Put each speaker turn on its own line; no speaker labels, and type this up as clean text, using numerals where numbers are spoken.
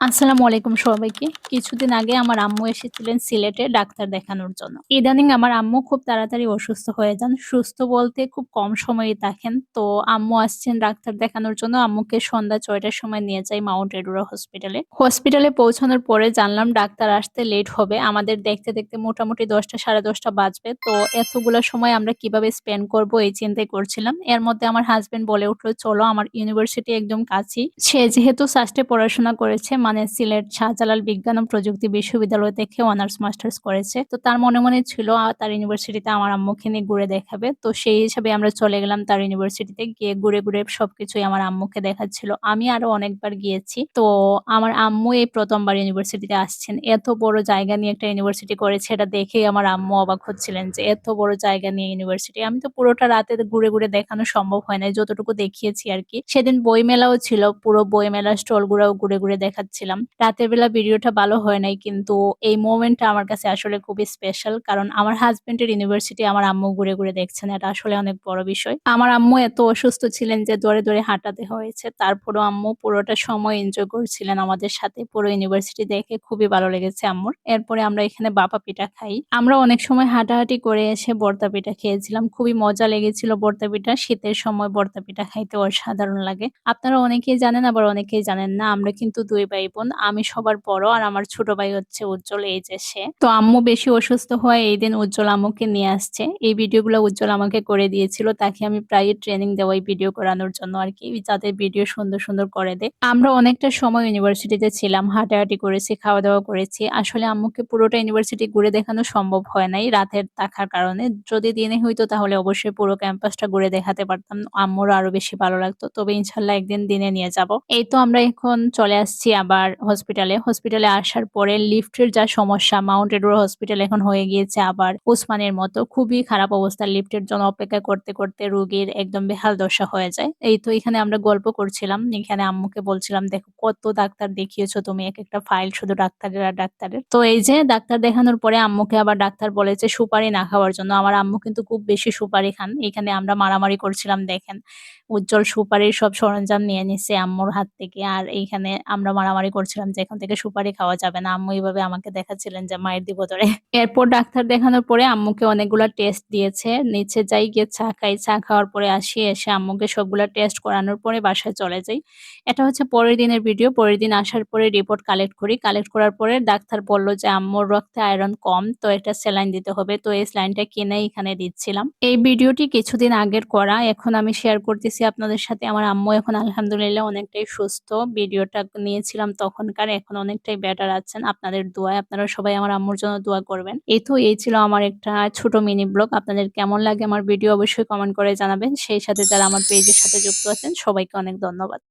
আসসালামু আলাইকুম সবাইকে। কিছুদিন আগে আমার আম্মু এসেছিলেন সিলেটে ডাক্তার দেখানোর জন্য। ইদানিং আমার আম্মু খুব তাড়াতাড়ি অসুস্থ হয়ে যান। সুস্থ বলতে খুব কম সময়ই থাকেন। তো আম্মু আসছেন ডাক্তার দেখানোর জন্য। আম্মুকে সন্ধ্যা ৬ টার সময় নিয়ে যাই মাউন্ট এডুরা হসপিটালে। হসপিটালে পৌঁছানোর পরে জানলাম ডাক্তার আসতে লেট হবে। আমাদের দেখতে, দেখতে মোটামুটি ১০টা ১০:৩০ বাজবে। তো এতগুলা সময় আমরা কিভাবে স্পেন্ড করব এই চিন্তাই করছিলাম। এর মধ্যে আমার হাসব্যান্ড বলে উঠল, "চলো আমার ইউনিভার্সিটি একদম কাছেই।" সে যেহেতু সাস্টে পড়াশোনা করেছে মানে সিলেট শাহজালাল বিজ্ঞান ও প্রযুক্তি বিশ্ববিদ্যালয় থেকে অনার্স মাস্টার্স করেছে। তো তার মনে, মনে ছিল তার ইউনিভার্সিটিতে আমার আম্মুকে নিয়ে ঘুরে দেখাবে। তো সেই হিসাবে আমরা চলে গেলাম তার ইউনিভার্সিটিতে। গিয়ে ঘুরে, ঘুরে সবকিছুই আমার আম্মুকে দেখাচ্ছিল। আমি আরো অনেকবার গিয়েছি। তো আমার আম্মু এই ১ম বার ইউনিভার্সিটিতে আসছেন। এত বড় জায়গা নিয়ে একটা ইউনিভার্সিটি করেছে এটা দেখেই আমার আম্মু অবাক হচ্ছিলেন যে এত বড় জায়গা নিয়ে ইউনিভার্সিটি। আমি তো পুরোটা রাতে ঘুরে, ঘুরে দেখানো সম্ভব হয় নাই। যতটুকু দেখিয়েছি আরকি। সেদিন বইমেলাও ছিল। পুরো বইমেলার স্টল গুলাও ঘুরে, ঘুরে দেখাচ্ছিলাম। রাতের বেলা ভিডিওটা ভালো হয় নাই কিন্তু এই মোমেন্টটা আমার কাছে আসলে খুবই স্পেশাল। কারণ আমার হাসব্যান্ডের ইউনিভার্সিটি আমার আম্মু ঘুরে, ঘুরে দেখছেন। এটা আসলে অনেক বড় বিষয়। আমার আম্মু এত অসুস্থ ছিলেন যে দৌড়ে, দৌড়ে হাঁটাতে হয়েছে। তারপরেও আম্মু পুরোটা সময় এনজয় করছিলেন আমাদের সাথে। পুরো ইউনিভার্সিটি দেখে খুবই ভালো লেগেছে আম্মুর। এরপরে আমরা এখানে বাপা পিঠা খাই। আমরা অনেক সময় হাঁটাহাঁটি করে এসে ভর্তা পিঠা খেয়েছিলাম। খুবই মজা লেগেছিল ভর্তা পিঠা। শীতের সময় ভর্তা পিঠা খাইতে অসাধারণ লাগে। আপনারা অনেকেই জানেন আবার অনেকেই জানেন না। আমরা কিন্তু ২ ভাই বোন। আমি সবার বড় আর আমার ছোট ভাই হচ্ছে উজ্জ্বল এই যে সে। তো আম্মু বেশি অসুস্থ হওয়ায় এইদিন উজ্জ্বল আম্মুকে নিয়ে আসছে। এই ভিডিওগুলো উজ্জ্বল আমাকে করে দিয়েছিল। তাকে আমি প্রায়ই ট্রেনিং দেওয়াই ভিডিও করানোর জন্য আরকি। যাতে ভিডিও সুন্দর, সুন্দর করে দেয়। আমরা অনেকটা সময় ইউনিভার্সিটিতে ছিলাম। হাঁটাহাঁটি করেছি, খাওয়া-দাওয়া করেছি। আসলে আম্মুকে পুরোটা ইউনিভার্সিটি ঘুরে দেখানো সম্ভব হয় নাই রাতের থাকার কারণে। যদি দিনে হইতো তাহলে অবশ্যই পুরো ক্যাম্পাসটা ঘুরে দেখাতে পারতাম। আম্মুরও আরো বেশি ভালো লাগতো। তবে ইনশাআল্লাহ একদিন দিনে নিয়ে যাব। এই তো আমরা এখন চলে আসছি আবার হসপিটালে। হসপিটালে আসার পরে লিফটের যা সমস্যা মাউন্ট এডুরা হসপিটাল এখন হয়ে গিয়েছে আবার ওসমানীর মতো। খুবই খারাপ অবস্থা। লিফটের জন্য অপেক্ষা করতে, করতে রোগীর একদম বেহাল দশা হয়ে যায়। এই তো এখানে আমরা গল্প করছিলাম। এখানে আম্মুকে বলছিলাম, "দেখো কত ডাক্তার দেখিয়েছো তুমি। একেকটা ফাইল শুধু ডাক্তারের আর ডাক্তারের।" তো এই যে ডাক্তার দেখানোর পরে আম্মুকে আবার ডাক্তার বলেছে সুপারি না খাওয়ার জন্য। আমার আম্মু কিন্তু খুব বেশি সুপারি খান। এখানে আমরা মারামারি করছিলাম দেখেন। উজ্জ্বল সুপারির সব সরঞ্জাম নিয়ে নিছে আম্মুর হাত থেকে। আর এইখানে আমরা মারামারি করছিলাম যে এখন থেকে সুপারি খাওয়া যাবে না। আম্মু এভাবে আমাকে দেখাচ্ছিলেন যে মাইর দিব তোরে। এরপর ডাক্তার দেখানোর পরে আম্মুকে অনেকগুলা টেস্ট দিয়েছে। নিচে যাই গিয়ে চা খাই। চা খাওয়ার পরে আসি। এসে আম্মুকে সবগুলা টেস্ট করানোর পরে বাসায় চলে যাই। এটা হচ্ছে পরের দিনের ভিডিও। পরের দিন আসার পরে রিপোর্ট কালেক্ট করি। কালেক্ট করার পরে ডাক্তার বলল যে আম্মুর রক্তে আয়রন কম। তো একটা স্যালাইন দিতে হবে। তো এই স্যালাইনটা কিনে এখানে দিচ্ছিলাম। এই ভিডিওটি কিছুদিন আগের করা। এখন আমি শেয়ার করতেছি আপনাদের সাথে। আমার আম্মু এখন আলহামদুলিল্লাহ অনেকটাই সুস্থ। ভিডিওটা নিয়েছিলাম তখনকার। এখন অনেকটাই বেটার আছেন। আপনাদের দোয়ায় আপনারা সবাই আমার আম্মুর জন্য দোয়া করবেন। এই ছিল আমার একটা ছোট মিনি ব্লগ। আপনাদের কেমন লাগে আমার ভিডিও অবশ্যই কমেন্ট করে জানাবেন। সেই সাথে যারা আমার পেজের সাথে যুক্ত আছেন সবাইকে অনেক ধন্যবাদ।